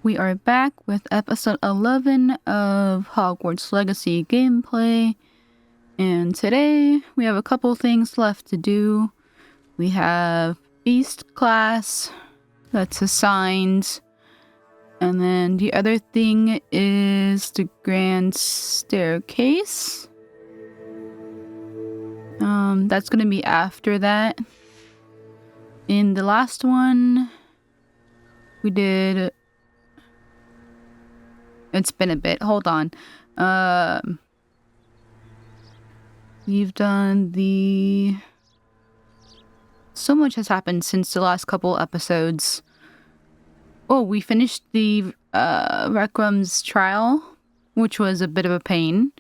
We are back with episode 11 of Hogwarts Legacy gameplay. And today we have a couple things left to do. We have Beast class that's assigned. And then the other thing is the Grand Staircase. That's going to be after that. In the last one, we did... It's been a bit. Hold on. We've done the... So much has happened since the last couple episodes. Oh, we finished the Recrum's trial, which was a bit of a pain.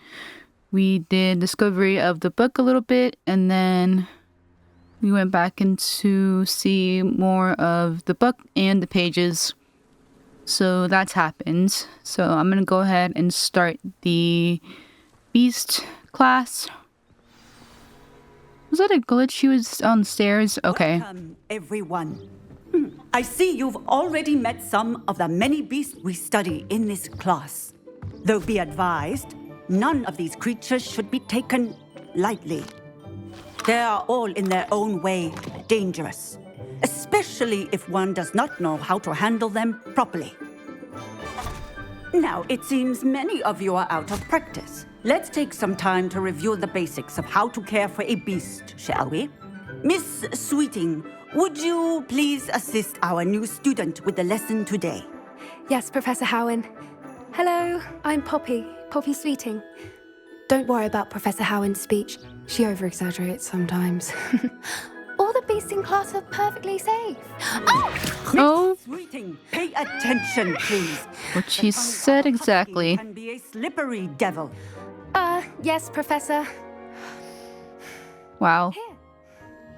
We did discovery of the book a little bit, and then we went back in to see more of the book and the pages. So that's happened. So I'm going to go ahead and start the Beast class. Was that a glitch? She was on the stairs? Okay. Welcome, everyone. I see you've already met some of the many beasts we study in this class. Though be advised, none of these creatures should be taken lightly. They are all in their own way dangerous, especially if one does not know how to handle them properly. Now, it seems many of you are out of practice. Let's take some time to review the basics of how to care for a beast, shall we? Miss Sweeting, would you please assist our new student with the lesson today? Yes, Professor Howen. Hello, I'm Poppy Sweeting. Don't worry about Professor Howen's speech. She over-exaggerates sometimes. All the beasts in class are perfectly safe. Oh! Sweeting, pay attention, please. What she said exactly. Can be a slippery devil. Yes, Professor. Wow. Here,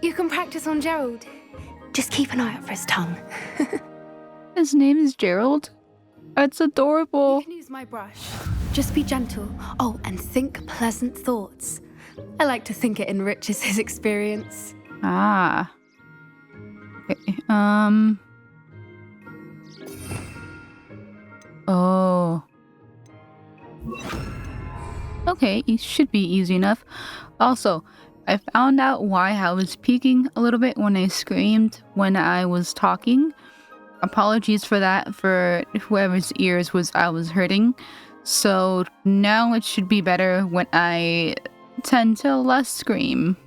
you can practice on Gerald. Just keep an eye out for his tongue. His name is Gerald? That's adorable. You can use my brush. Just be gentle. Oh, and think pleasant thoughts. I like to think it enriches his experience. Ah. Okay, Oh. Okay, it should be easy enough. Also, I found out why I was peeking a little bit when I screamed when I was talking. Apologies for that, for whoever's ears I was hurting. So now it should be better when I tend to less scream.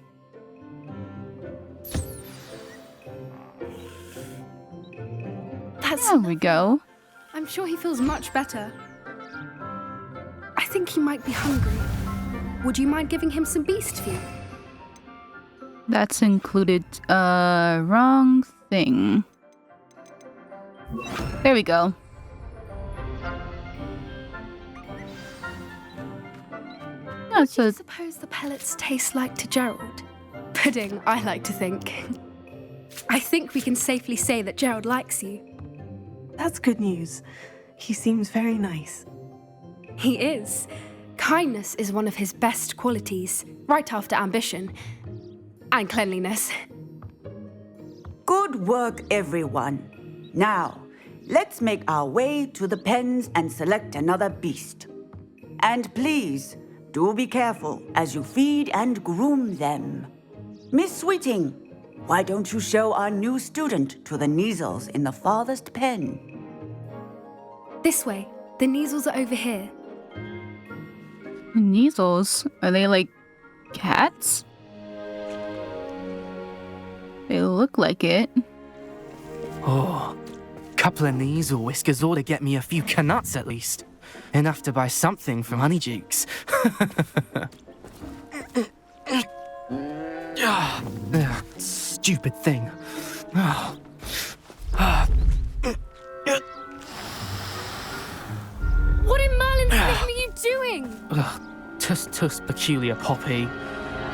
There we go. I'm sure he feels much better. I think he might be hungry. Would you mind giving him some beast food? That's included. Wrong thing. There we go. What do you suppose the pellets taste like to Gerald? Pudding, I like to think. I think we can safely say that Gerald likes you. That's good news. He seems very nice. He is. Kindness is one of his best qualities, right after ambition. And cleanliness. Good work, everyone. Now, let's make our way to the pens and select another beast. And please, do be careful as you feed and groom them. Miss Sweeting, why don't you show our new student to the Neasels in the farthest pen? This way. The Neasels are over here. Neasels? Are they like cats? They look like it. Oh, couple of Neasel whiskers ought to get me a few canuts at least. Enough to buy something from Honeydukes. Stupid thing. What in Merlin's name are you doing? Tuss, peculiar Poppy.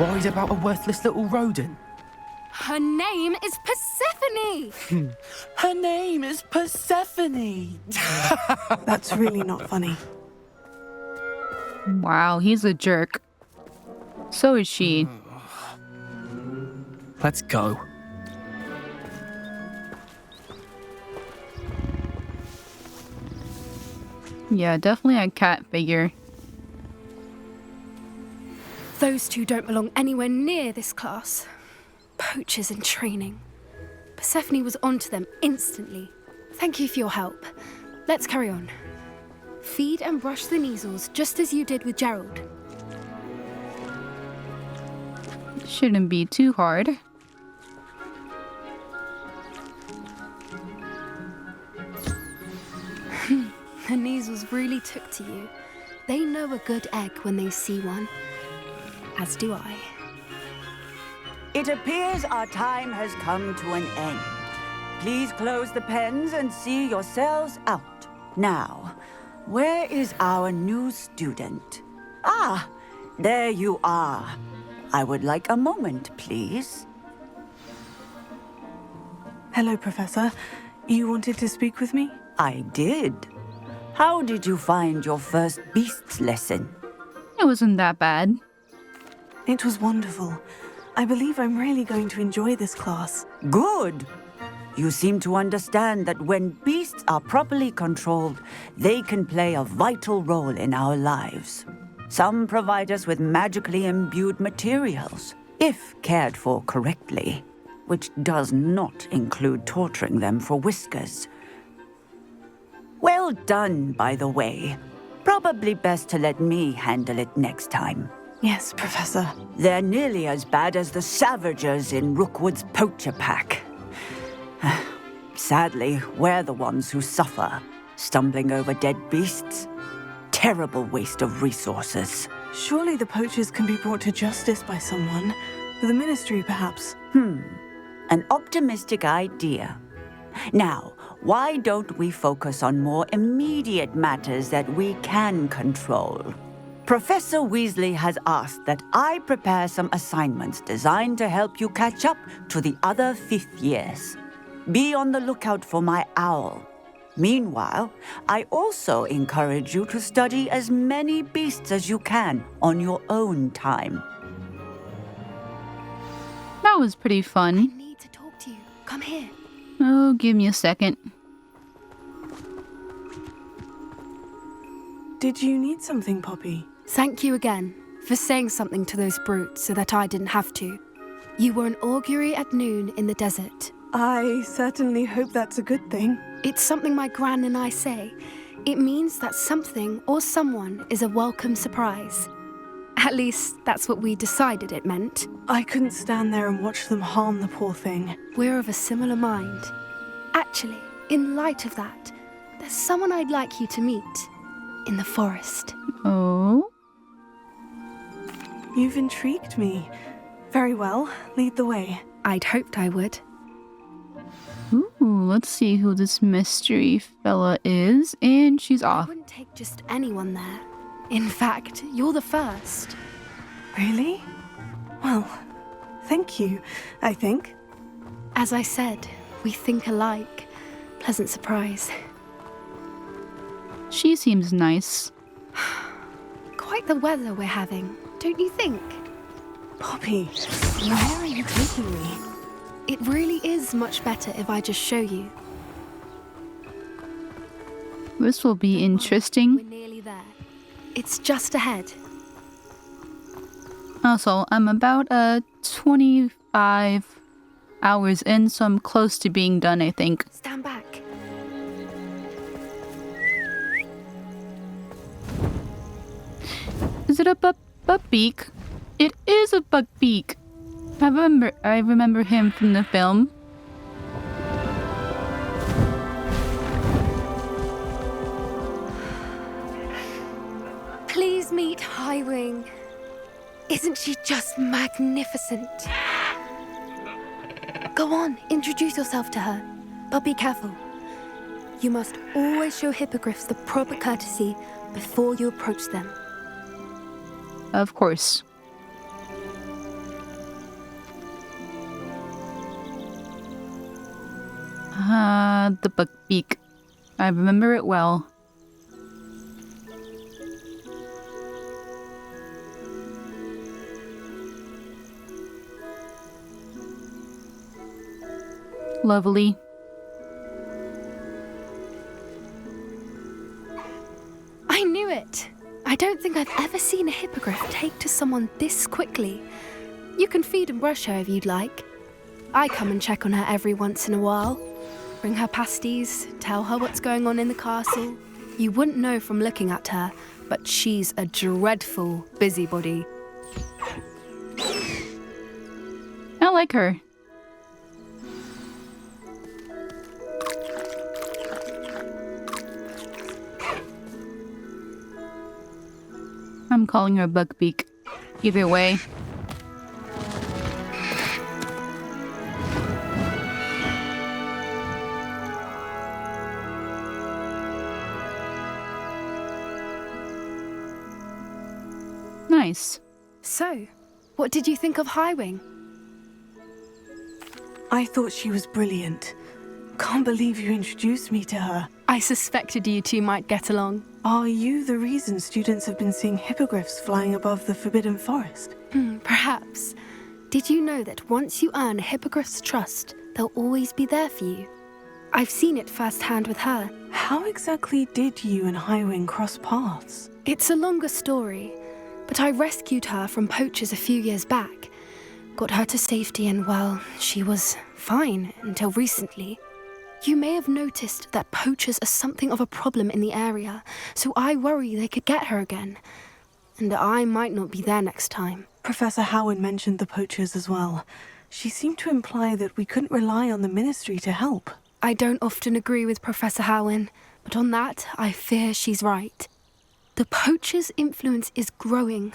Worried about a worthless little rodent. Her name is Persephone! Her name is Persephone! That's really not funny. Wow, he's a jerk. So is she. Let's go. Yeah, definitely a cat figure. Those two don't belong anywhere near this class. Poachers in training. Persephone was onto them instantly. Thank you for your help. Let's carry on. Feed and brush the measles just as you did with Gerald. Shouldn't be too hard. The measles really took to you. They know a good egg when they see one. As do I. It appears our time has come to an end. Please close the pens and see yourselves out. Now, where is our new student? Ah, there you are. I would like a moment, please. Hello, Professor. You wanted to speak with me? I did. How did you find your first beasts lesson? It wasn't that bad. It was wonderful. I believe I'm really going to enjoy this class. Good. You seem to understand that when beasts are properly controlled, they can play a vital role in our lives. Some provide us with magically imbued materials, if cared for correctly, which does not include torturing them for whiskers. Well done, by the way. Probably best to let me handle it next time. Yes, Professor. They're nearly as bad as the Savagers in Rookwood's poacher pack. Sadly, we're the ones who suffer, stumbling over dead beasts. Terrible waste of resources. Surely the poachers can be brought to justice by someone. The Ministry, perhaps. An optimistic idea. Now, why don't we focus on more immediate matters that we can control? Professor Weasley has asked that I prepare some assignments designed to help you catch up to the other fifth years. Be on the lookout for my owl. Meanwhile, I also encourage you to study as many beasts as you can on your own time. That was pretty I fun. need to talk to you. Come here. Oh, give me a second. Did you need something, Poppy? Thank you again for saying something to those brutes so that I didn't have to. You were an augury at noon in the desert. I certainly hope that's a good thing. It's something my gran and I say. It means that something or someone is a welcome surprise. At least, that's what we decided it meant. I couldn't stand there and watch them harm the poor thing. We're of a similar mind. Actually, in light of that, there's someone I'd like you to meet. In the forest. Oh? You've intrigued me. Very well, lead the way. I'd hoped I would. Ooh, let's see who this mystery fella is. And she's I off. wouldn't take just anyone there. In fact, you're the first. Really? Well, thank you, I think. As I said, we think alike. Pleasant surprise. She seems nice. Quite the weather we're having, don't you think? Poppy, where are you taking me? It really is much better if I just show you. This will be We're interesting. nearly there. It's just ahead. Also, I'm about 25 hours in, so I'm close to being done, I think. Stand back. Is it a Buckbeak? It is a Buckbeak. I remember him from the film. Please meet Highwing. Isn't she just magnificent? Go on, introduce yourself to her. But be careful. You must always show hippogriffs the proper courtesy before you approach them. Of course. The Buckbeak. I remember it well. Lovely. knew it. I don't think I've ever seen a hippogriff take to someone this quickly. You can feed and brush her if you'd like. I come and check on her every once in a while. Bring her pasties, tell her what's going on in the castle. You wouldn't know from looking at her, but she's a dreadful busybody. I like her. I'm calling her Buckbeak. Either way. Nice. So, what did you think of Highwing? I thought she was brilliant. Can't believe you introduced me to her. I suspected you two might get along. Are you the reason students have been seeing hippogriffs flying above the Forbidden Forest? Perhaps. Did you know that once you earn a hippogriff's trust, they'll always be there for you? I've seen it firsthand with her. How exactly did you and Highwing cross paths? It's a longer story, but I rescued her from poachers a few years back. Got her to safety and, well, she was fine until recently. You may have noticed that poachers are something of a problem in the area, so I worry they could get her again. And I might not be there next time. Professor Howard mentioned the poachers as well. She seemed to imply that we couldn't rely on the ministry to help. I don't often agree with Professor Howin, but on that, I fear she's right. The poachers' influence is growing.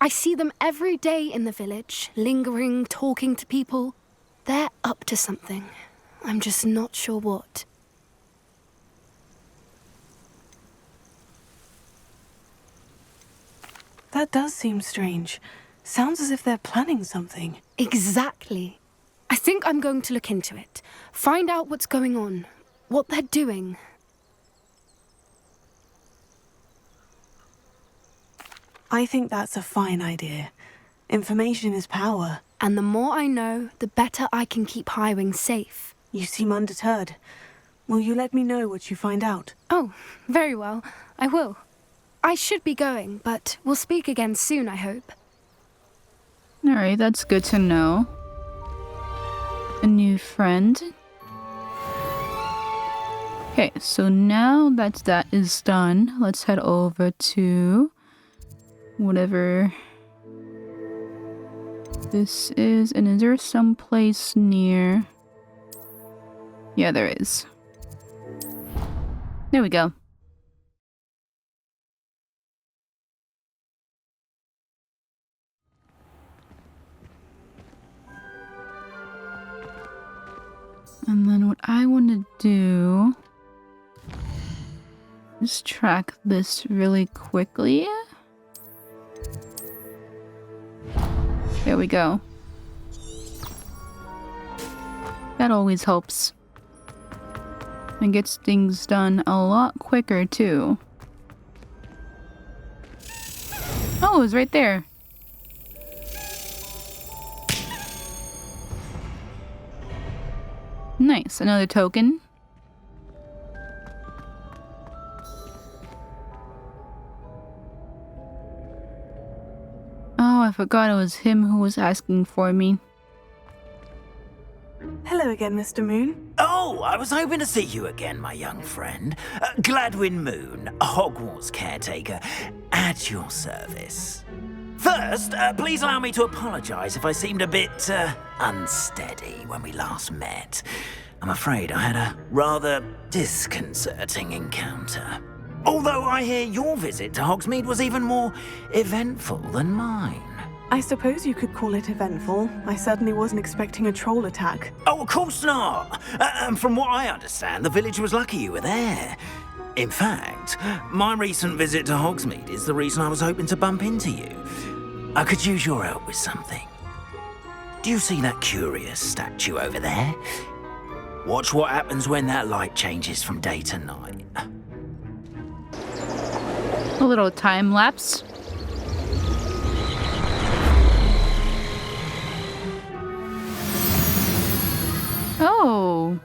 I see them every day in the village, lingering, talking to people. They're up to something. I'm just not sure what. That does seem strange. Sounds as if they're planning something. Exactly. I think I'm going to look into it. Find out what's going on, what they're doing. I think that's a fine idea. Information is power. And the more I know, the better I can keep Highwing safe. You seem undeterred. Will you let me know what you find out? Oh, very well. I will. I should be going, but we'll speak again soon, I hope. Alright, that's good to know. A new friend. Okay, so now that is done, let's head over to whatever this is. And is there some place near? Yeah, there is. There we go. And then what I want to do is track this really quickly. There we go. That always helps. And gets things done a lot quicker too. Oh, it was right there. Nice, another token. Oh, I forgot it was him who was asking for me. Hello again, Mr. Moon. Oh, I was hoping to see you again, my young friend. Gladwin Moon, Hogwarts caretaker, at your service. First, please allow me to apologise if I seemed a bit unsteady when we last met. I'm afraid I had a rather disconcerting encounter. Although I hear your visit to Hogsmeade was even more eventful than mine. I suppose you could call it eventful. I certainly wasn't expecting a troll attack. Oh, of course not. And from what I understand, the village was lucky you were there. In fact, my recent visit to Hogsmeade is the reason I was hoping to bump into you. I could use your help with something. Do you see that curious statue over there? Watch what happens when that light changes from day to night. A little time lapse. Oh.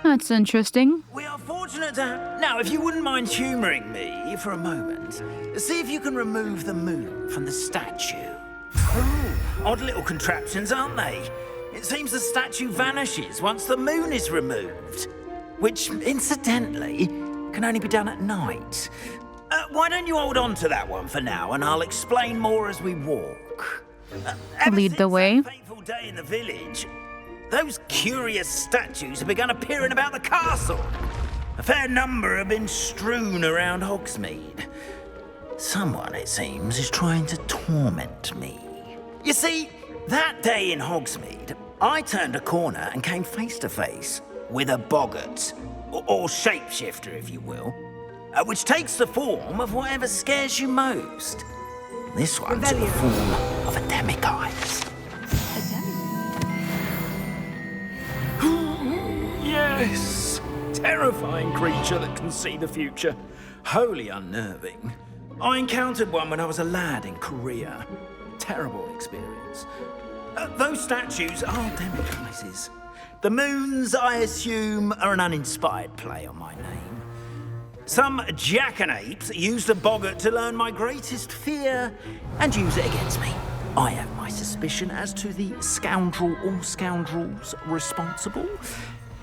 That's interesting. We are Fortunate to have... Now, if you wouldn't mind humouring me for a moment, see if you can remove the moon from the statue. Ooh, odd little contraptions, aren't they? It seems the statue vanishes once the moon is removed, which, incidentally, can only be done at night. Why don't you hold on to that one for now, and I'll explain more as we walk. Lead the way. That fateful day in the village, those curious statues have begun appearing about the castle. A fair number have been strewn around Hogsmeade. Someone, it seems, is trying to torment me. You see, that day in Hogsmeade, I turned a corner and came face to face with a boggart, or shapeshifter, if you will, which takes the form of whatever scares you most. This one took the form of a demiguise. Yes! Terrifying creature that can see the future. Wholly unnerving. I encountered one when I was a lad in Korea. Terrible experience. Those statues are demiguises. The moons, I assume, are an uninspired play on my name. Some jackanapes used a boggart to learn my greatest fear and use it against me. I have my suspicion as to the scoundrel or scoundrels responsible.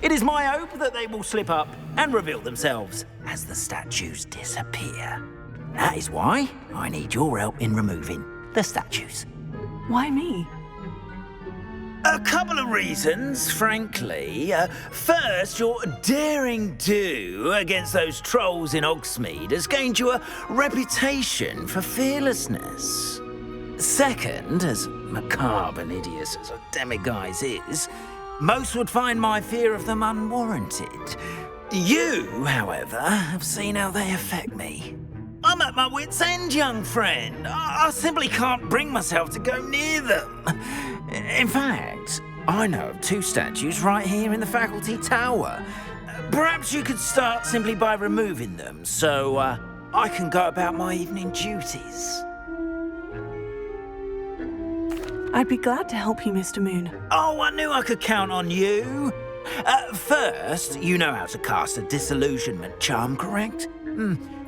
It is my hope that they will slip up and reveal themselves as the statues disappear. That is why I need your help in removing the statues. Why me? A couple of reasons, frankly. First, your daring do against those trolls in Hogsmeade has gained you a reputation for fearlessness. Second, as macabre and hideous as a demiguise is, most would find my fear of them unwarranted. You, however, have seen how they affect me. I'm at my wit's end, young friend. I simply can't bring myself to go near them. In fact, I know of two statues right here in the faculty tower. Perhaps you could start simply by removing them, so I can go about my evening duties. I'd be glad to help you, Mr. Moon. Oh, I knew I could count on you. First, you know how to cast a disillusionment charm, correct?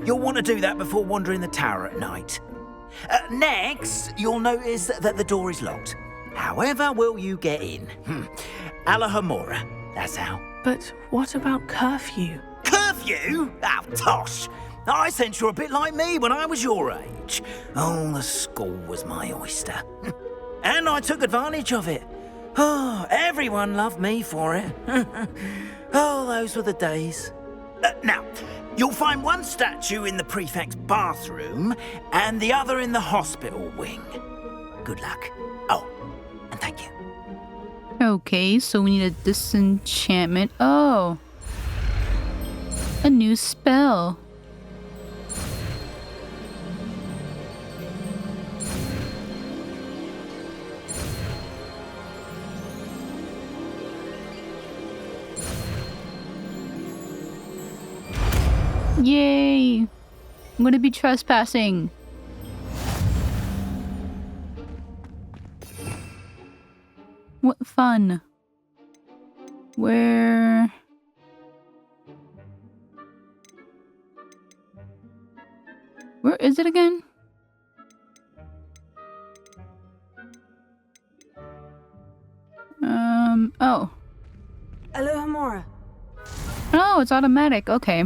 You'll want to do that before wandering the tower at night. Next, you'll notice that the door is locked. However will you get in? Alahomora, that's how. But what about curfew? Curfew? Oh, tosh. I sense you're a bit like me when I was your age. Oh, the school was my oyster. And I took advantage of it. Oh, everyone loved me for it. Oh, those were the days. Now, you'll find one statue in the prefect's bathroom and the other in the hospital wing. Good luck. Oh, and thank you. Okay, so we need a disenchantment. Oh. A new spell. Yay! I'm gonna be trespassing. What fun. Where is it again? Oh. Alohomora. Oh, it's automatic. Okay.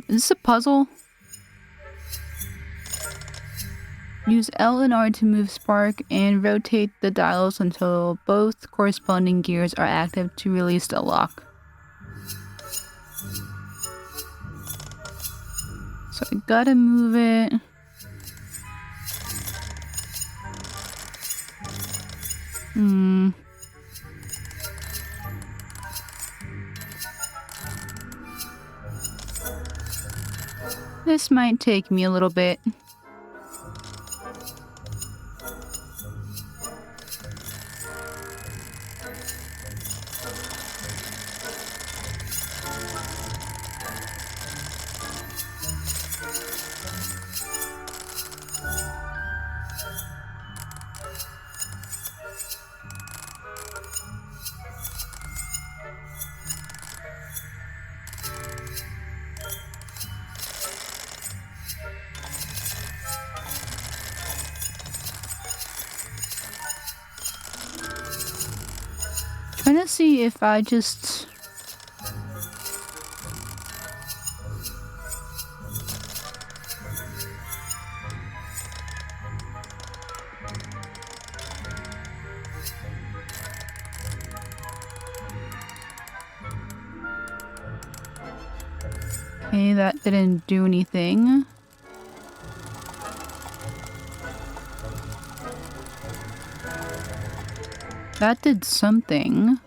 Is this a puzzle? Use L and R to move spark and rotate the dials until both corresponding gears are active to release the lock. So I gotta move it. This might take me a little bit. trying to see if I just... Okay, that didn't do anything. That did something.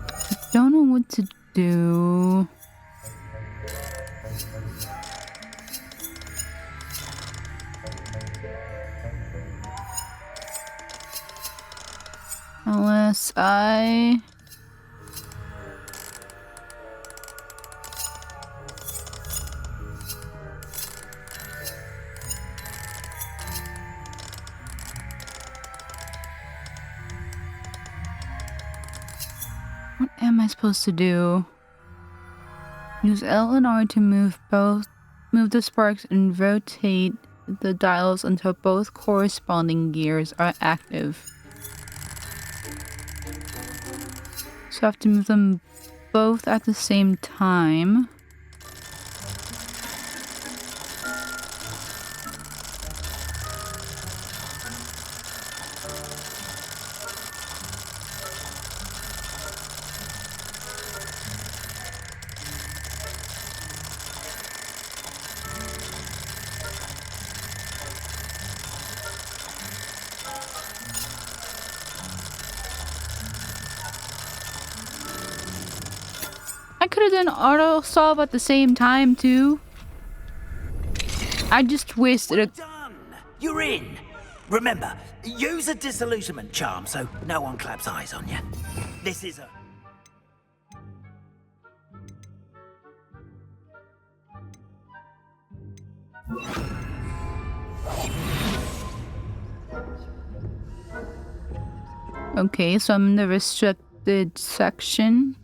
I don't know what to do. Unless I... What am I supposed to do? Use L and R to move the sparks and rotate the dials until both corresponding gears are active. So I have to move them both at the same time. I could have done auto solve at the same time too. I just wasted a... Done! You're in! Remember, use a disillusionment charm so no one claps eyes on you. This is a... Okay, so I'm in the restricted section.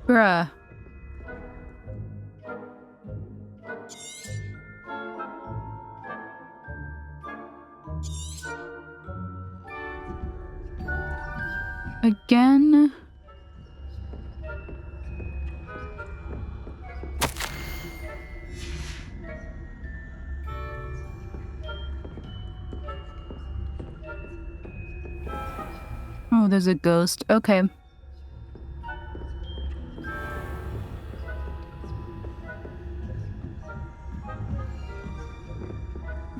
Bruh. Again? Oh, there's a ghost. Okay.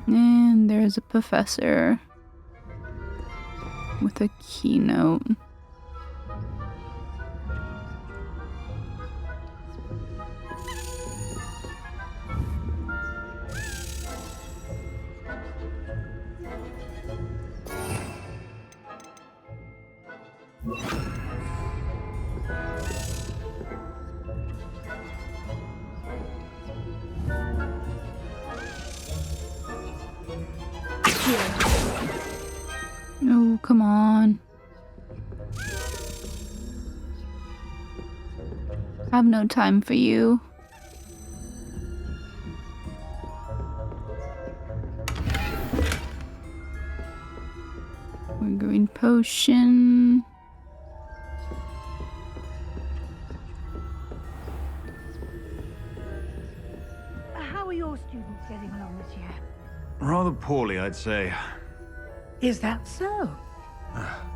And there's a professor with a keynote. Oh, come on. I have no time for you. Green potion. How are your students getting along this year? Rather poorly, I'd say. Is that so?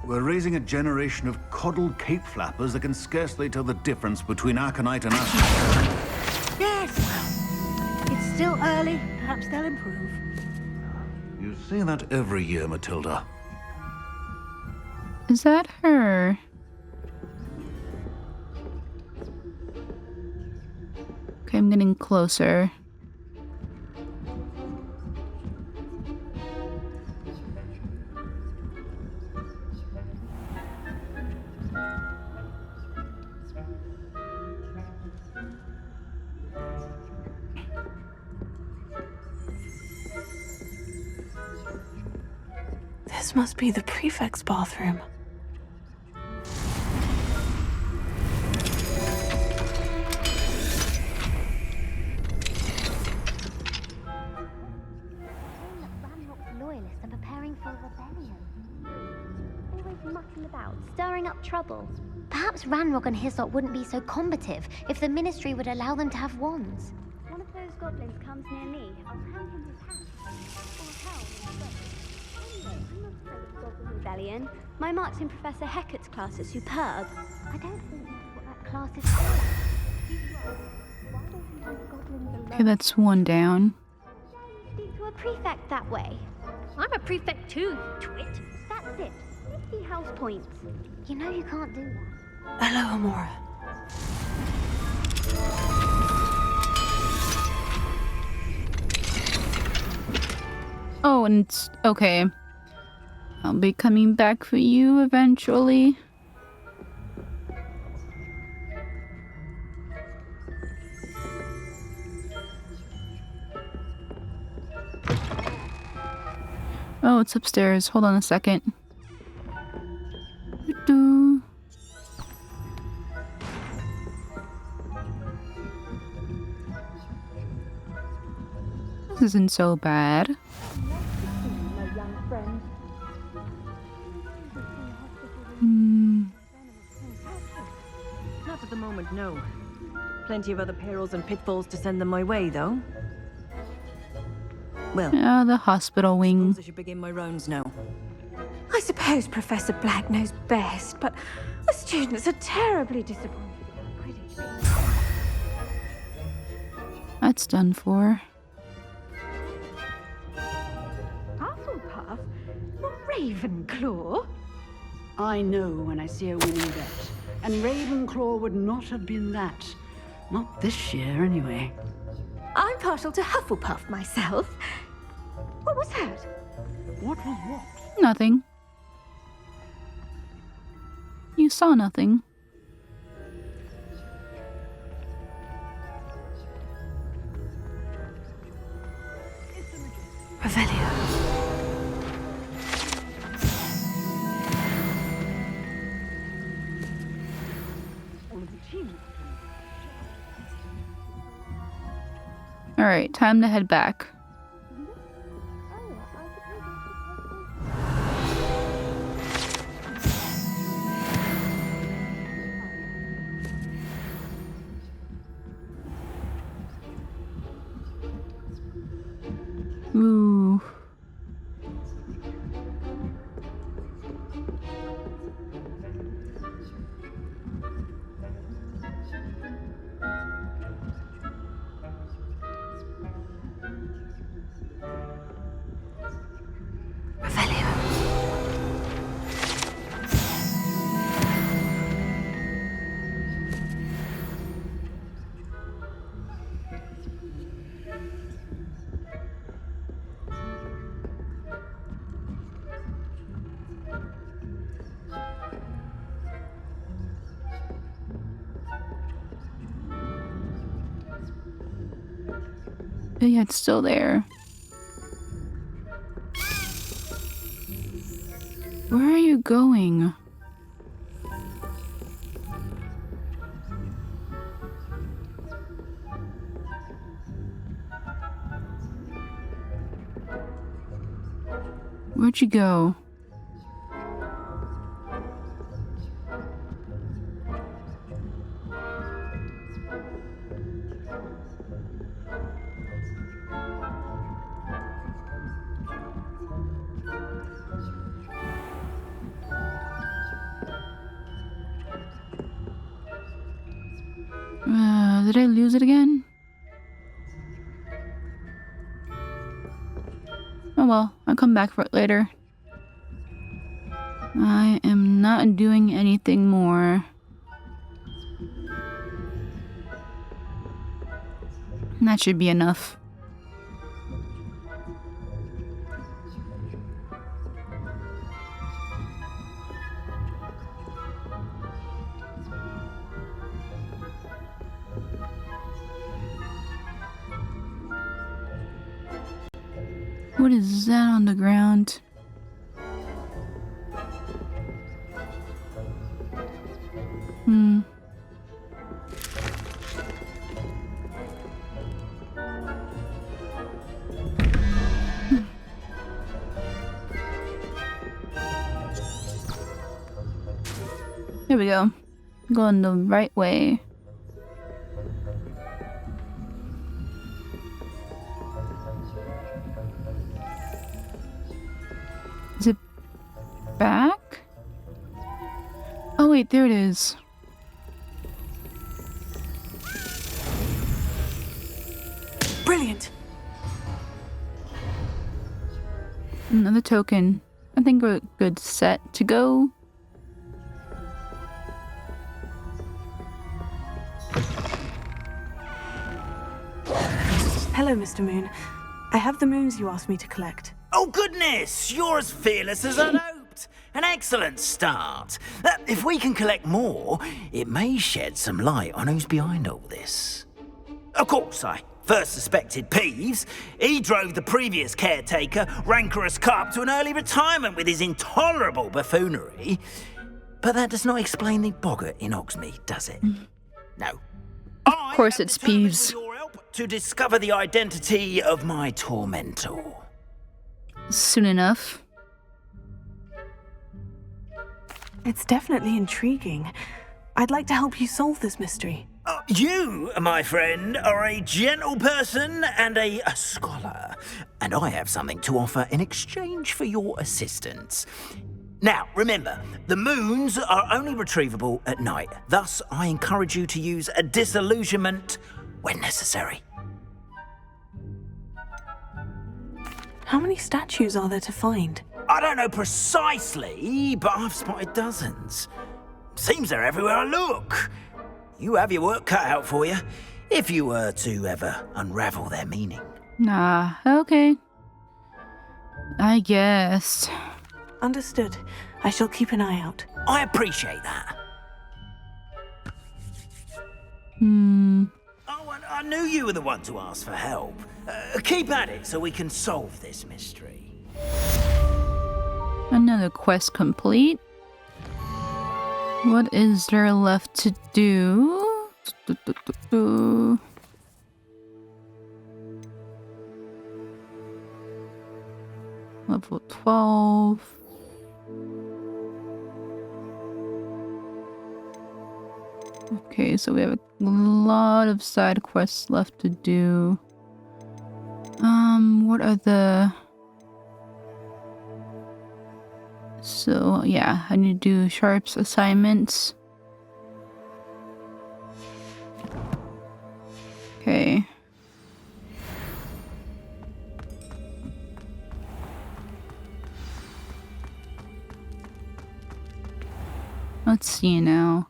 We're raising a generation of coddled cape flappers that can scarcely tell the difference between aconite and aconite. Yes, well, it's still early. Perhaps they'll improve. You say that every year, Matilda. Is that her? Okay, I'm getting closer. This must be the prefect's bathroom. stirring up trouble. Perhaps Ranrok and his lot wouldn't be so combative if the Ministry would allow them to have wands. One of those goblins comes near me, I'll hand him his hat. Or hell, anyway, I'm not afraid of Goblin Rebellion. My marks in Professor Hecat's class are superb. I don't think that's what that class is for. He's right. Why don't you leave goblins alone? Okay, that's one down. Speak to a prefect that way. I'm a prefect too, you twit. That's it. Nifty house points. You know you can't do that. Hello, Amora. Oh, and it's okay. I'll be coming back for you eventually. Oh, it's upstairs. Hold on a second. Doo-doo. This isn't so bad. Not at the moment, no. Plenty of other perils and pitfalls to send them my way, though. Well, Yeah, the hospital wing. I should begin my rounds now. I suppose Professor Black knows best, but the students are terribly disappointed in Quidditch. That's done for. Hufflepuff? Ravenclaw? I know when I see a winning bet. And Ravenclaw would not have been that. Not this year, anyway. I'm partial to Hufflepuff myself. What was that? What was what? Nothing. You saw nothing. Revelio. Alright, time to head back. Ooh. Oh, yeah, it's still there. Where are you going? Where'd you go? Did I lose it again? Oh well, I'll come back for it later. I am not doing anything more. That should be enough. What is that on the ground? Here we go. Going the right way. Is it back? Oh wait, there it is. Brilliant. Another token. I think we're good set to go. Hello, Mr. Moon. I have the moons you asked me to collect. Oh, goodness! You're as fearless as I'd hoped. An excellent start. If we can collect more, it may shed some light on who's behind all this. Of course, I first suspected Peeves. He drove the previous caretaker, rancorous Carp, to an early retirement with his intolerable buffoonery. But that does not explain the boggart in Hogsmeade, does it? No. Of course it's Peeves. To discover the identity of my tormentor. Soon enough. It's definitely intriguing. I'd like to help you solve this mystery. You, my friend, are a gentle person and a scholar, and I have something to offer in exchange for your assistance. Now, remember, the moons are only retrievable at night. Thus, I encourage you to use a disillusionment when necessary. How many statues are there to find? I don't know precisely, but I've spotted dozens. Seems they're everywhere I look. You have your work cut out for you, if you were to ever unravel their meaning. Nah, okay. I guess. Understood. I shall keep an eye out. I appreciate that. Oh, and I knew you were the one to ask for help. Keep at it so we can solve this mystery. Another quest complete. What is there left to do? Level 12. Okay, so we have a lot of side quests left to do. What are the... So, yeah, I need to do Sharp's assignments. Okay. Let's see now.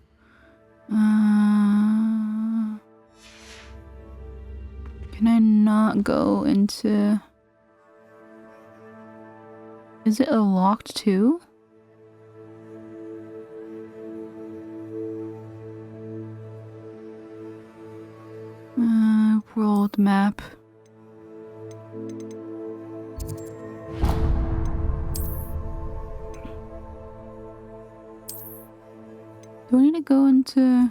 Can I not go into... Is it locked too? World map. Do I need to go into...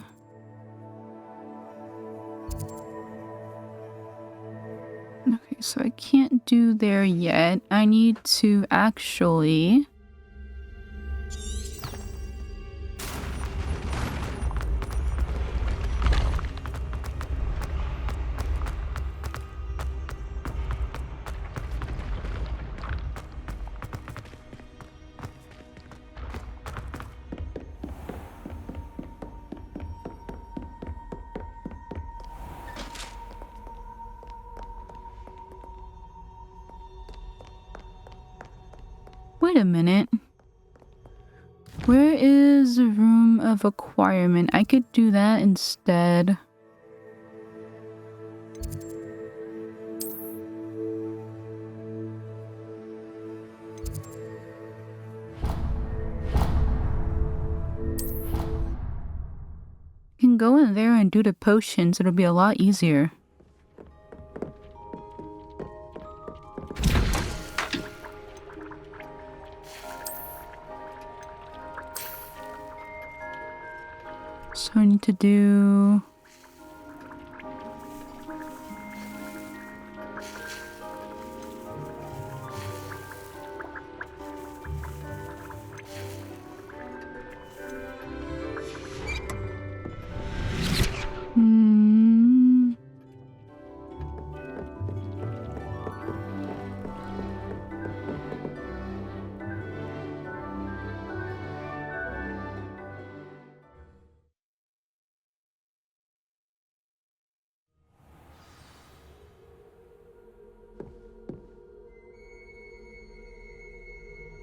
Okay, so I can't do there yet. I need to actually... Wait a minute. Where is the room of acquirement? I could do that instead. I can go in there and do the potions. It'll be a lot easier. So I need to do...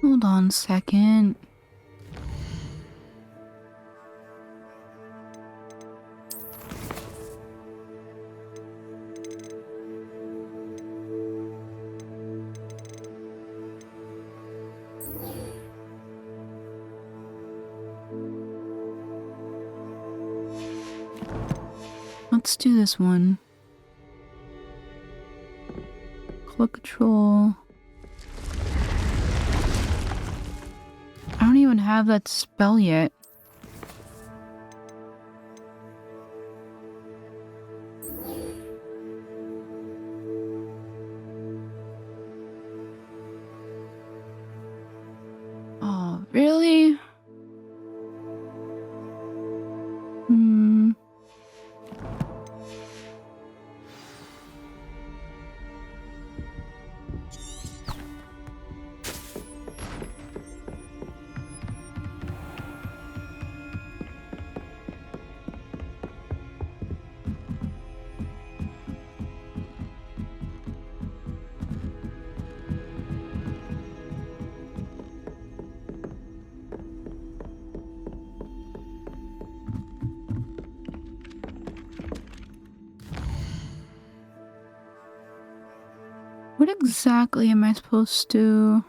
Hold on a second. Let's do this one. Clock control. I don't even have that spell yet. Oh, really? What exactly am I supposed to...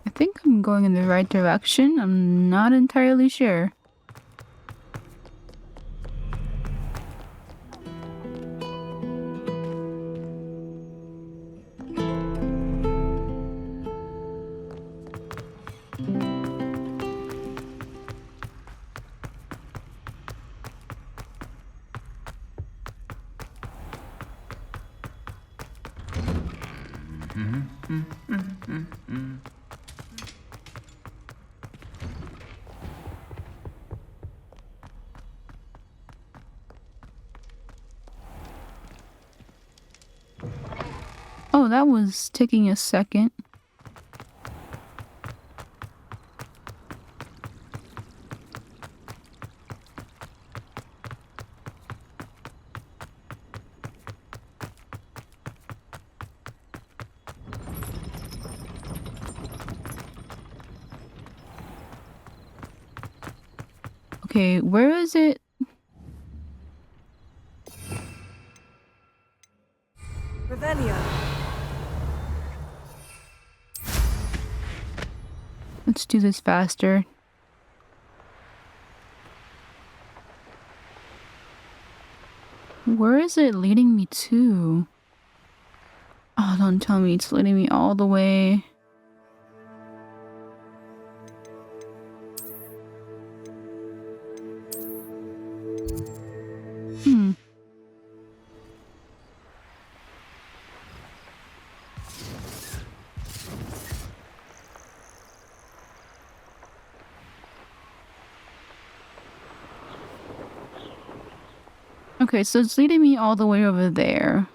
I think I'm going in the right direction. I'm not entirely sure. Oh, that was taking a second. Okay, where is it? Revelio. Let's do this faster. Where is it leading me to? Oh, don't tell me it's leading me all the way. Okay, so it's leading me all the way over there.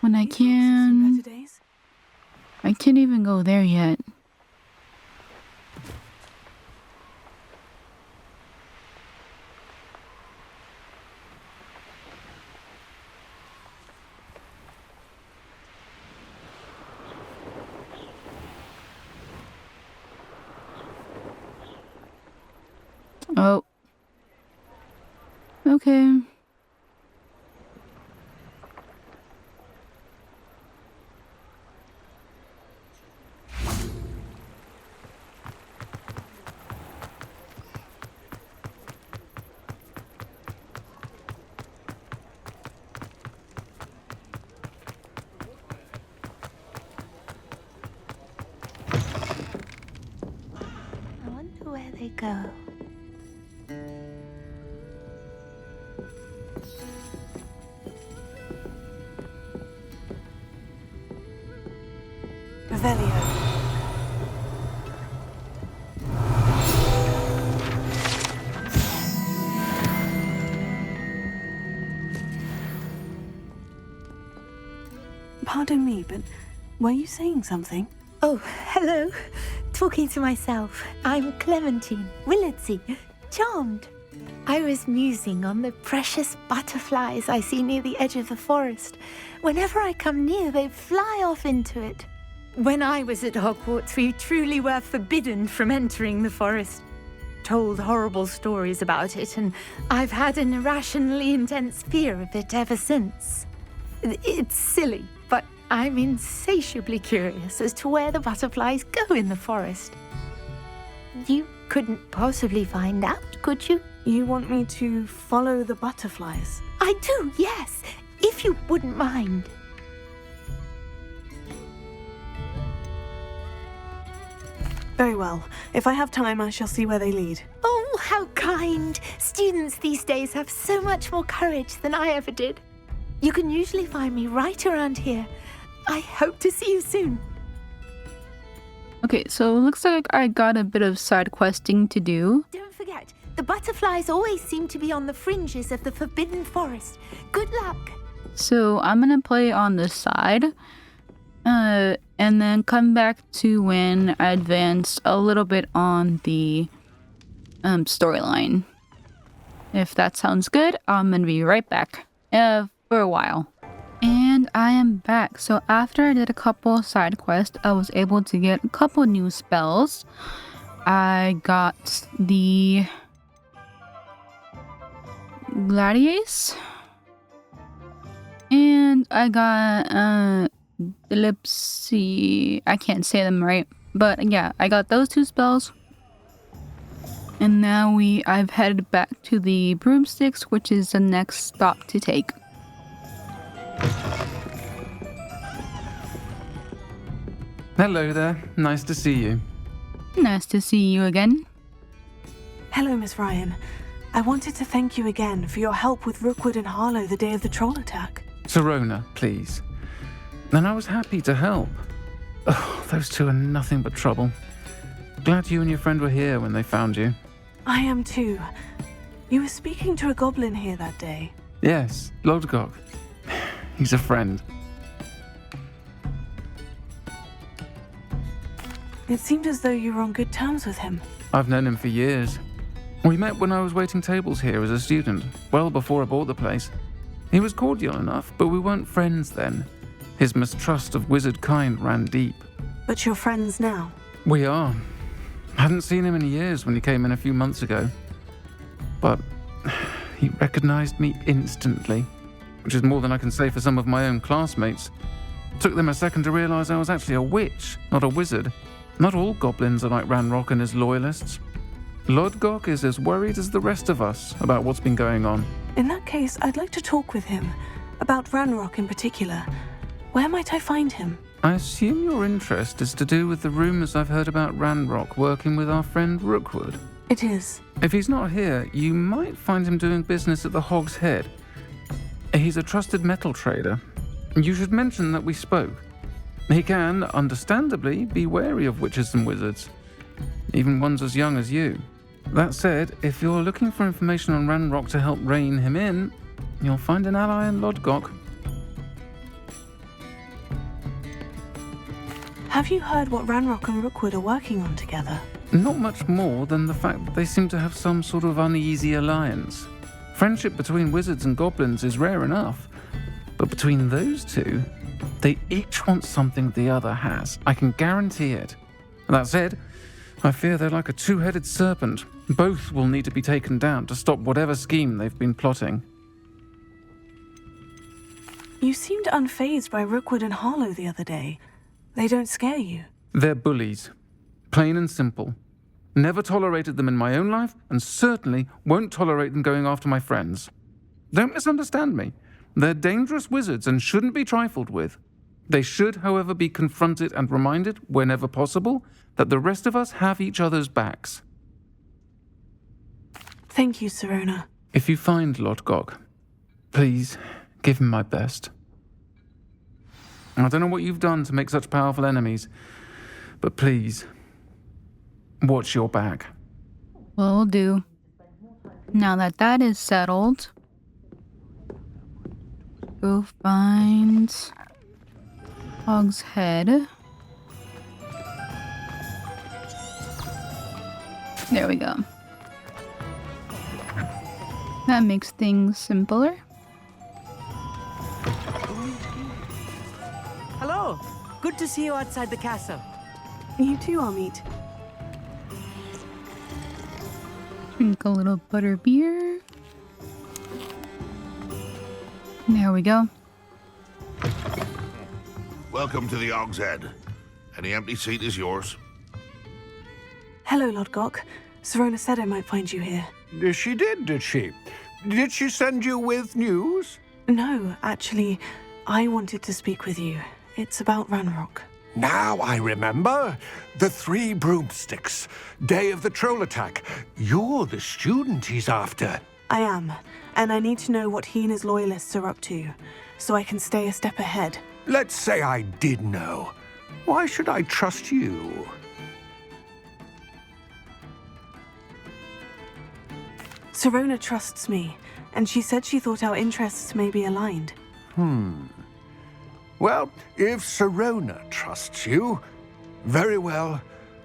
When I can't even go there yet. Oh. Okay. I wonder where they go. Revelio. Pardon me, but were you saying something? Oh, hello. Talking to myself. I'm Clementine, Willardsey, charmed. I was musing on the precious butterflies I see near the edge of the forest. Whenever I come near, they fly off into it. When I was at Hogwarts, we truly were forbidden from entering the forest. Told horrible stories about it, and I've had an irrationally intense fear of it ever since. It's silly, but I'm insatiably curious as to where the butterflies go in the forest. You couldn't possibly find out, could you? You want me to follow the butterflies? I do, yes, if you wouldn't mind. Very well. If I have time, I shall see where they lead. Oh, how kind! Students these days have so much more courage than I ever did. You can usually find me right around here. I hope to see you soon. Okay, so it looks like I got a bit of side questing to do. Don't forget, the butterflies always seem to be on the fringes of the Forbidden Forest. Good luck. So I'm gonna play on this side, and then come back to when I advanced a little bit on the storyline. If that sounds good, I'm gonna be right back for a while. And I am back. So after I did a couple side quests, I was able to get a couple new spells. I got the Gladiace, and I got Ellipsy. I can't say them right, but yeah, I got those two spells. And now I've headed back to the broomsticks, which is the next stop to take. Hello there. Nice to see you. Nice to see you again. Hello, Miss Ryan. I wanted to thank you again for your help with Rookwood and Harlow the day of the troll attack. Serona, please. And I was happy to help. Oh, those two are nothing but trouble. Glad you and your friend were here when they found you. I am too. You were speaking to a goblin here that day. Yes, Lodgok. He's a friend. It seemed as though you were on good terms with him. I've known him for years. We met when I was waiting tables here as a student, well before I bought the place. He was cordial enough, but we weren't friends then. His mistrust of wizard kind ran deep. But you're friends now? We are. Hadn't seen him in years when he came in a few months ago. But he recognized me instantly, which is more than I can say for some of my own classmates. Took them a second to realize I was actually a witch, not a wizard. Not all goblins are like Ranrok and his loyalists. Lodgok is as worried as the rest of us about what's been going on. In that case, I'd like to talk with him. About Ranrok in particular. Where might I find him? I assume your interest is to do with the rumors I've heard about Ranrok working with our friend Rookwood. It is. If he's not here, you might find him doing business at the Hog's Head. He's a trusted metal trader. You should mention that we spoke. He can, understandably, be wary of witches and wizards, even ones as young as you. That said, if you're looking for information on Ranrok to help rein him in, you'll find an ally in Lodgok. Have you heard what Ranrok and Rookwood are working on together? Not much more than the fact that they seem to have some sort of uneasy alliance. Friendship between wizards and goblins is rare enough, but between those two, they each want something the other has. I can guarantee it. That said, I fear they're like a two-headed serpent. Both will need to be taken down to stop whatever scheme they've been plotting. You seemed unfazed by Rookwood and Harlow the other day. They don't scare you. They're bullies. Plain and simple. Never tolerated them in my own life, and certainly won't tolerate them going after my friends. Don't misunderstand me. They're dangerous wizards and shouldn't be trifled with. They should, however, be confronted and reminded, whenever possible, that the rest of us have each other's backs. Thank you, Sirona. If you find Lord Gog, please give him my best. I don't know what you've done to make such powerful enemies, but please, watch your back. Will do. Now that that is settled, go find Hog's head. There we go. That makes things simpler. Hello. Good to see you outside the castle. You too, Amit. Drink a little butter beer. There we go. Welcome to the Og's Head. Any empty seat is yours. Hello, Lord Gok. Sirona said I might find you here. She did she? Did she send you with news? No, actually, I wanted to speak with you. It's about Ranrok. Now I remember. The 3 broomsticks. Day of the troll attack. You're the student he's after. I am, and I need to know what he and his loyalists are up to, so I can stay a step ahead. Let's say I did know. Why should I trust you? Sirona trusts me, and she said she thought our interests may be aligned. Well, if Sirona trusts you, very well.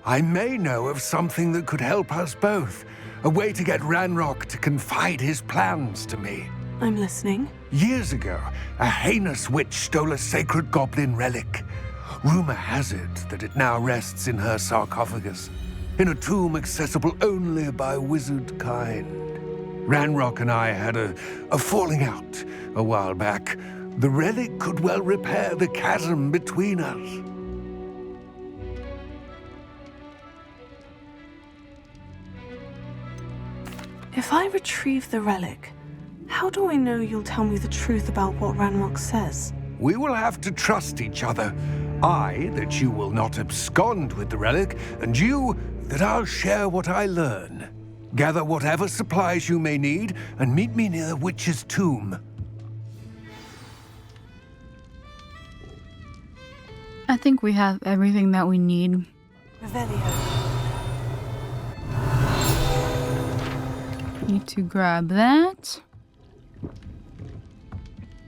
I may know of something that could help us both. A way to get Ranrok to confide his plans to me. I'm listening. Years ago, a heinous witch stole a sacred goblin relic. Rumor has it that it now rests in her sarcophagus, in a tomb accessible only by wizard kind. Ranrok and I had a falling out a while back. The relic could well repair the chasm between us. If I retrieve the relic, how do I know you'll tell me the truth about what Ranrok says? We will have to trust each other. I, that you will not abscond with the relic, and you, that I'll share what I learn. Gather whatever supplies you may need, and meet me near the witch's tomb. I think we have everything that we need. Need to grab that.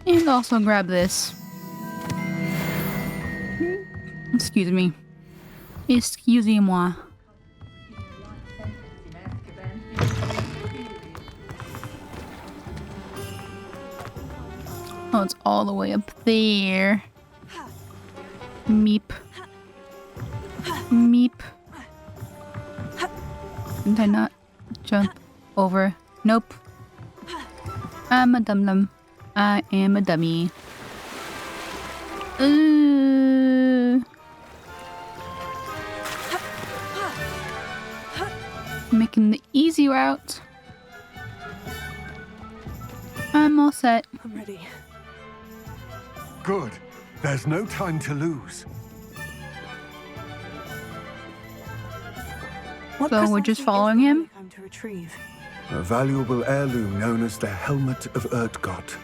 And also grab this. Excuse me. Excusez-moi. Oh, it's all the way up there. Meep. Meep. Did I not jump over? Nope. I'm a dum-dum. I am a dummy. Making the easy route. I'm all set. I'm ready. Good. There's no time to lose. So we're just following him? I'm to retrieve. A valuable heirloom known as the Helmet of Urtgott.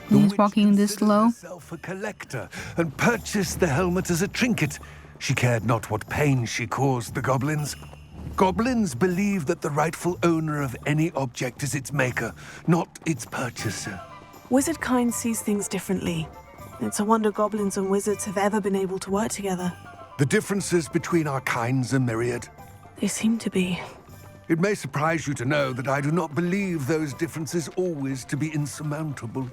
He's walking this slow. Herself a collector and purchased the helmet as a trinket. She cared not what pain she caused the goblins. Goblins believe that the rightful owner of any object is its maker, not its purchaser. Wizard kind sees things differently. It's a wonder goblins and wizards have ever been able to work together. The differences between our kinds are myriad. They seem to be. It may surprise you to know that I do not believe those differences always to be insurmountable.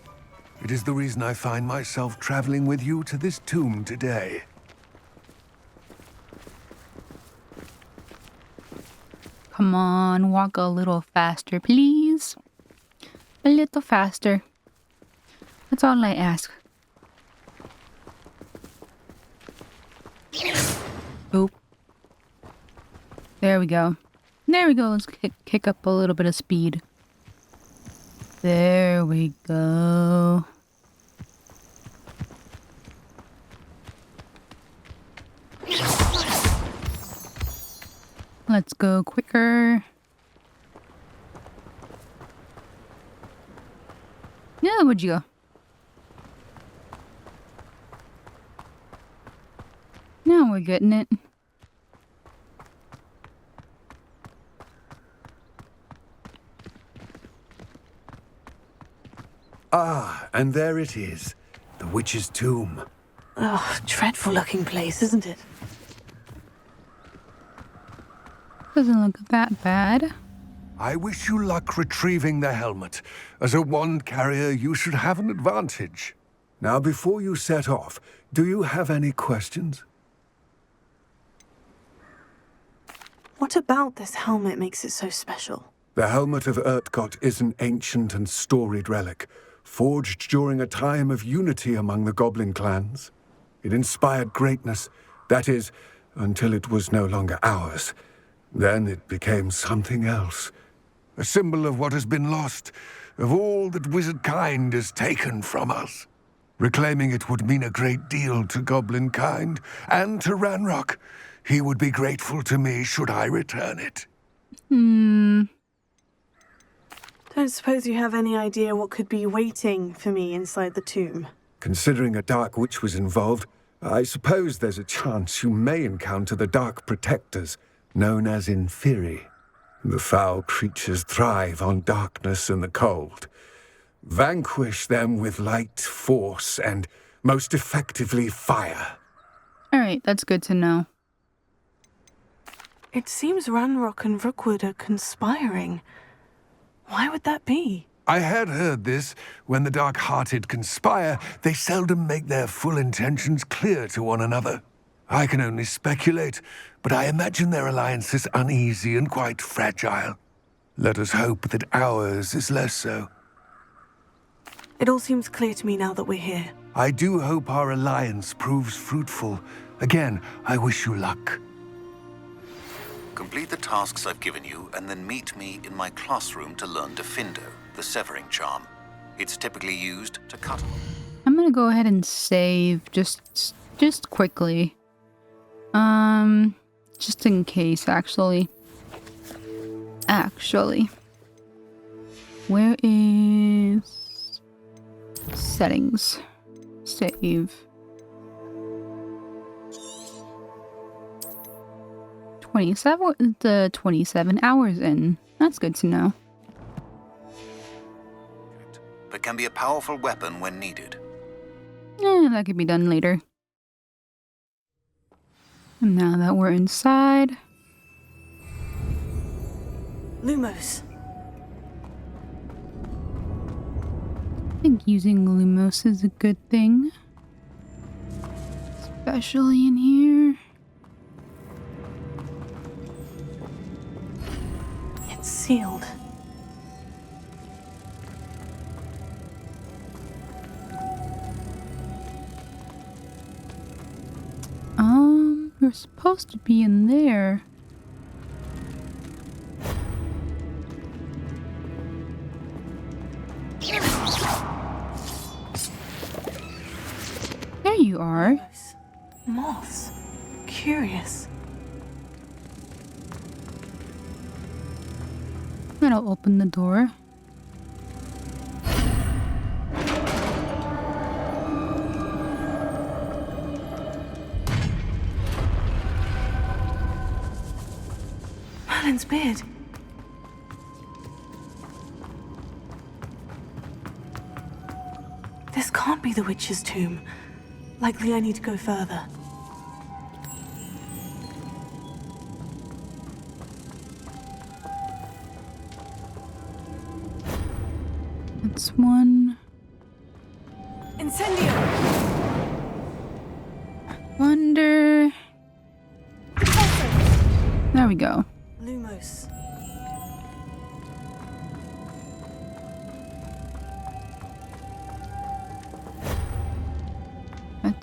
It is the reason I find myself traveling with you to this tomb today. Come on, walk a little faster, please. A little faster. That's all I ask. Oop. There we go. There we go. Let's kick up a little bit of speed. There we go. Let's go quicker. Yeah, where'd you go? Now we're getting it. Ah, and there it is. The witch's tomb. Oh, dreadful looking place, isn't it? Doesn't look that bad. I wish you luck retrieving the helmet. As a wand carrier, you should have an advantage. Now, before you set off, do you have any questions? What about this helmet makes it so special? The helmet of Urtkot is an ancient and storied relic, forged during a time of unity among the goblin clans. It inspired greatness, that is, until it was no longer ours. Then it became something else. A symbol of what has been lost, of all that wizard kind has taken from us. Reclaiming it would mean a great deal to goblin kind, and to Ranrok. He would be grateful to me should I return it. Don't suppose you have any idea what could be waiting for me inside the tomb? Considering a dark witch was involved, I suppose there's a chance you may encounter the Dark Protectors, known as Inferi. The foul creatures thrive on darkness and the cold. Vanquish them with light, force, and, most effectively, fire. Alright, that's good to know. It seems Ranrok and Rookwood are conspiring. Why would that be? I had heard this. When the dark-hearted conspire, they seldom make their full intentions clear to one another. I can only speculate, but I imagine their alliance is uneasy and quite fragile. Let us hope that ours is less so. It all seems clear to me now that we're here. I do hope our alliance proves fruitful. Again, I wish you luck. Complete the tasks I've given you, and then meet me in my classroom to learn Defindo, the severing charm. It's typically used to cut. I'm gonna go ahead and save just quickly. Just in case, actually. Where is settings? Save. 27 hours in. That's good to know. But can be a powerful weapon when needed. That could be done later. And now that we're inside. Lumos. I think using Lumos is a good thing. Especially in here. It's sealed. You're supposed to be in there. There you are. Moths. Curious. I'll open the door. Merlin's beard. This can't be the witch's tomb. Likely I need to go further. That's one. Incendio! Wonder. There we go. Lumos.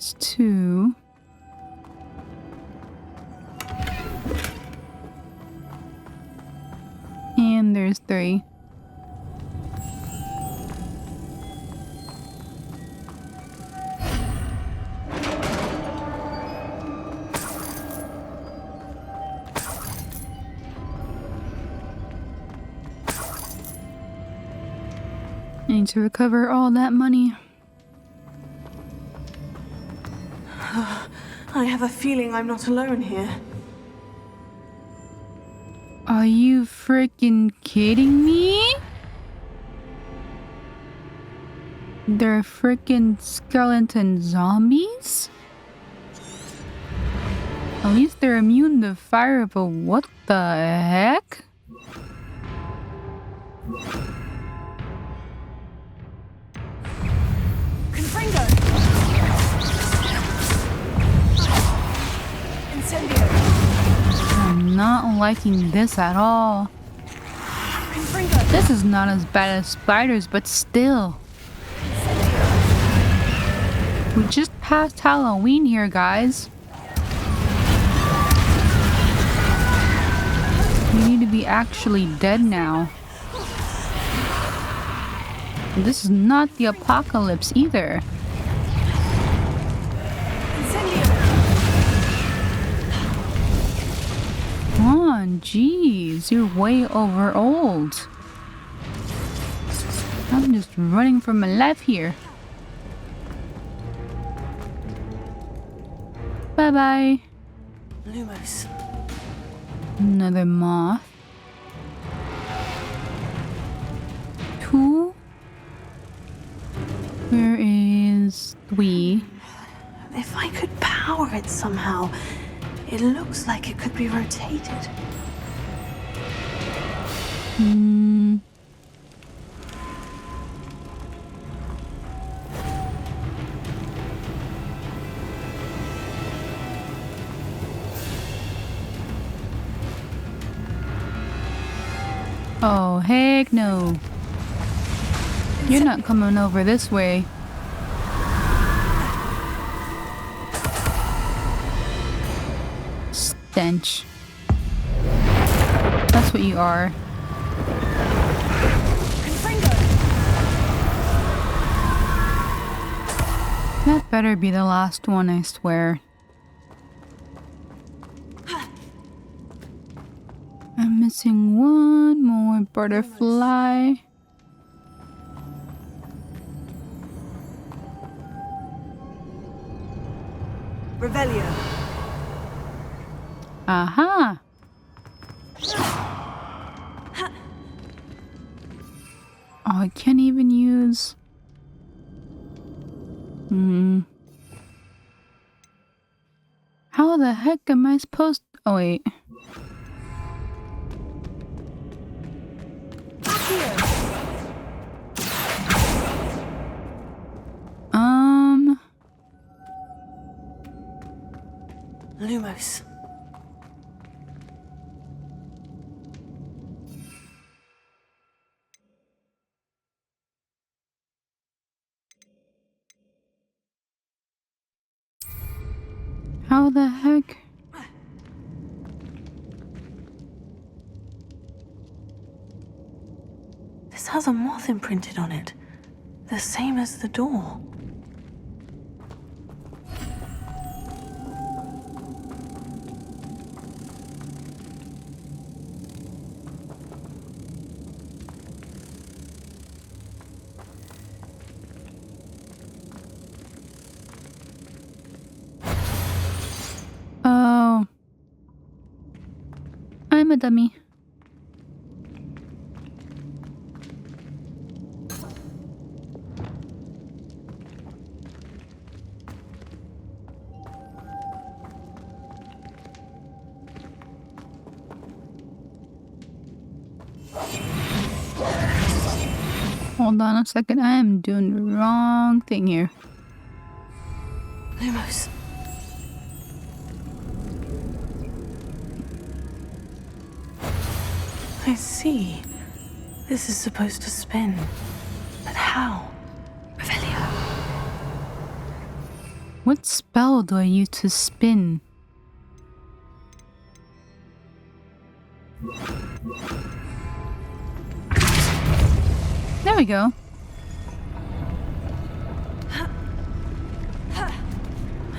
That's 2. And there's 3. I need to recover all that money. I have a feeling I'm not alone here. Are you freaking kidding me? They're freaking skeleton zombies? At least they're immune to fire, but what the heck? I'm not liking this at all. This is not as bad as spiders, but still. We just passed Halloween here, guys. We need to be actually dead now. This is not the apocalypse either. Come on, jeez, you're way over old. I'm just running for my life here. Bye-bye. Lumos. Another moth. 2. Where is 3? If I could power it somehow, it looks like it could be rotated. Oh, heck no. You're not coming over this way. Stench. That's what you are. That better be the last one, I swear. I'm missing one more butterfly. Revelio. Aha! Oh, I can't even use... How the heck am I supposed... Oh, wait. Lumos. How the heck? This has a moth imprinted on it. The same as the door. Oh. I'm a dummy. Hold on a second, I am doing the wrong thing here. Lumos. I see. This is supposed to spin. But how? Revelio. What spell do I use to spin? There we go.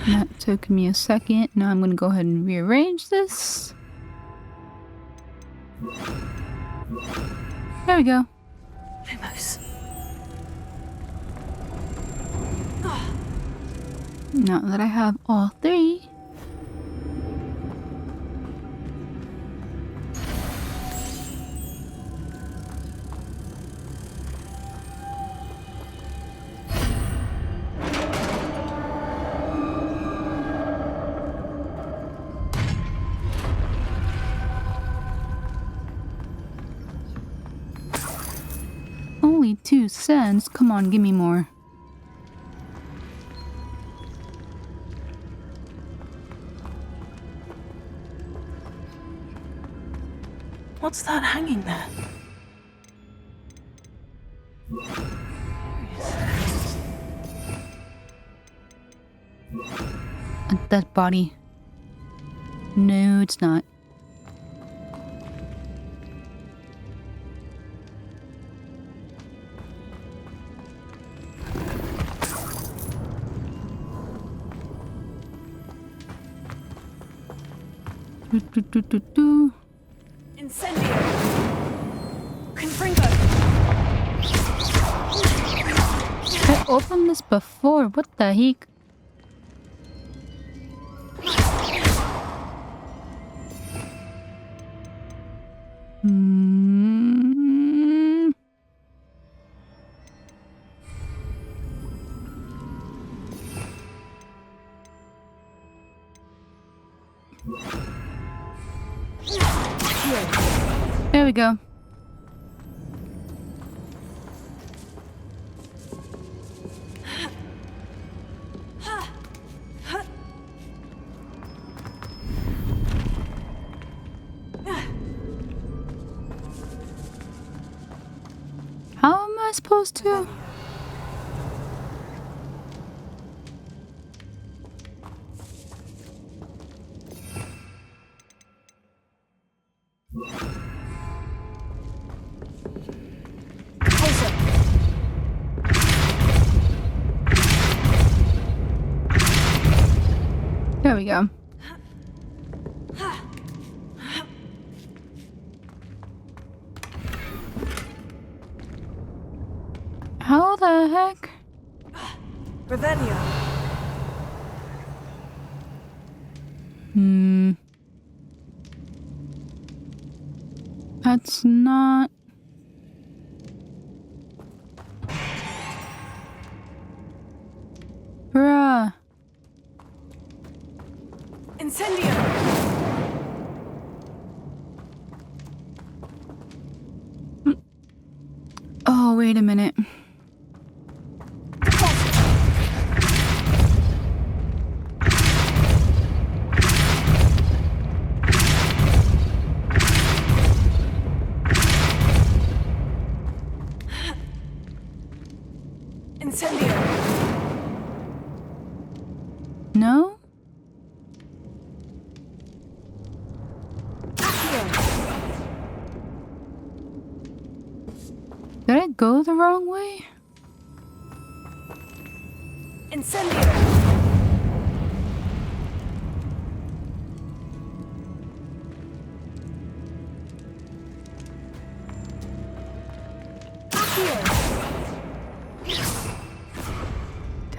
That took me a second. Now I'm gonna go ahead and rearrange this. There we go. Lumos. Now that I have all three. Only 2 cents? Come on, give me more. What's that hanging there? A dead body. No, it's not. Incendio! Confringo! I opened this before. What the heck? There we go. How am I supposed to? There we go. How the heck? Revelio! That's not... Bruh. Incendio! Oh, wait a minute. Incendio! No? Did I go the wrong way? Incendio!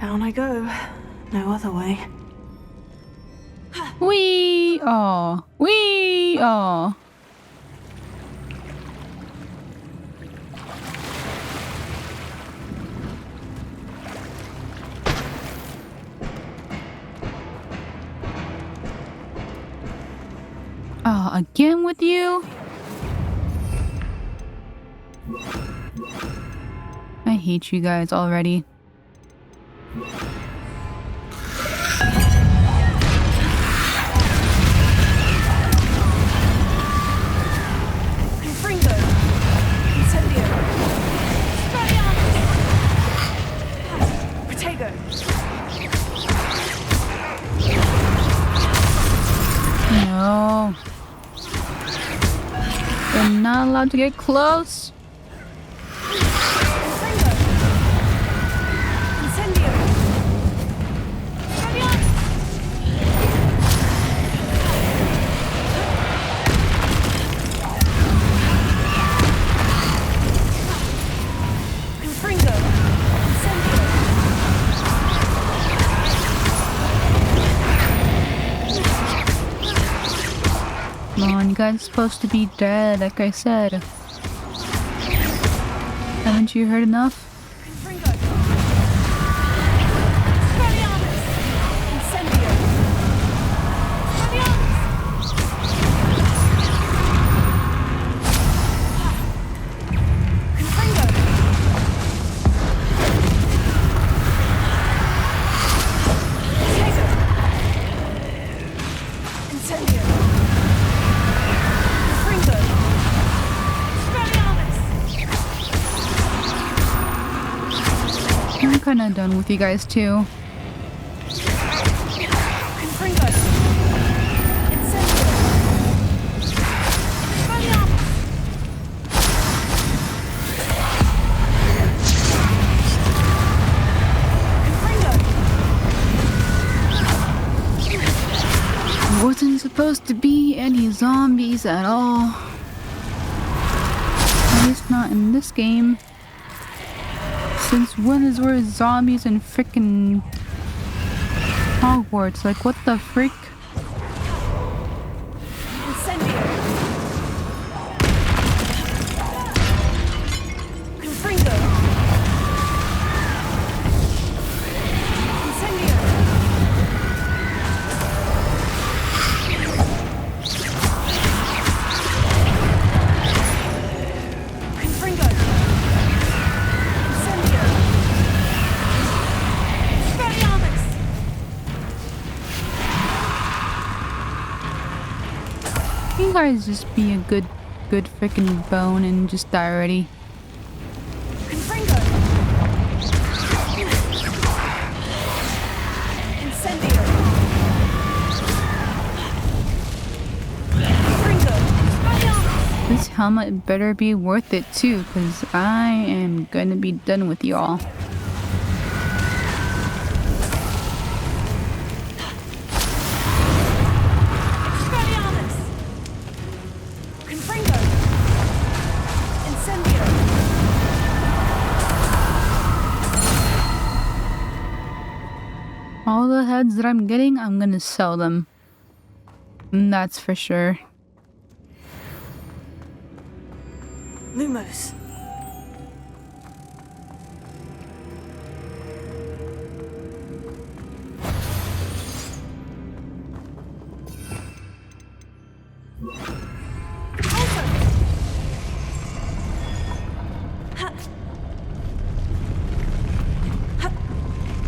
Down I go. No other way. Wee! Aw. Wee! Aw. Oh, again with you? I hate you guys already. Confringo! Incendio! Protego! I'm not allowed to get close. Come on, you guys are supposed to be dead, like I said. Haven't you heard enough? I'm kinda done with you guys too. Wasn't supposed to be any zombies at all. At least not in this game. Since when is there zombies in frickin' Hogwarts? Like, what the freak? You guys just be a good freaking bone and just die already. This helmet better be worth it too, because I am gonna be done with y'all. All the heads that I'm getting, I'm gonna sell them. And that's for sure. Lumos.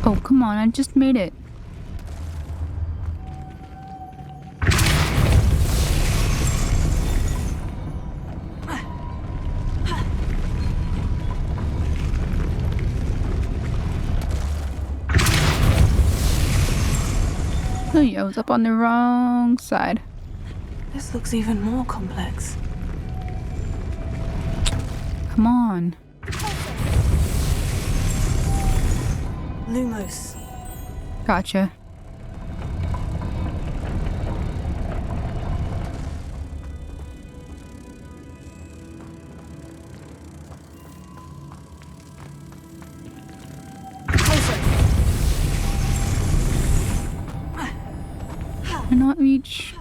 Oh, come on, I just made it. Oh yeah, I was up on the wrong side. This looks even more complex. Come on. Lumos. Gotcha. Cannot reach.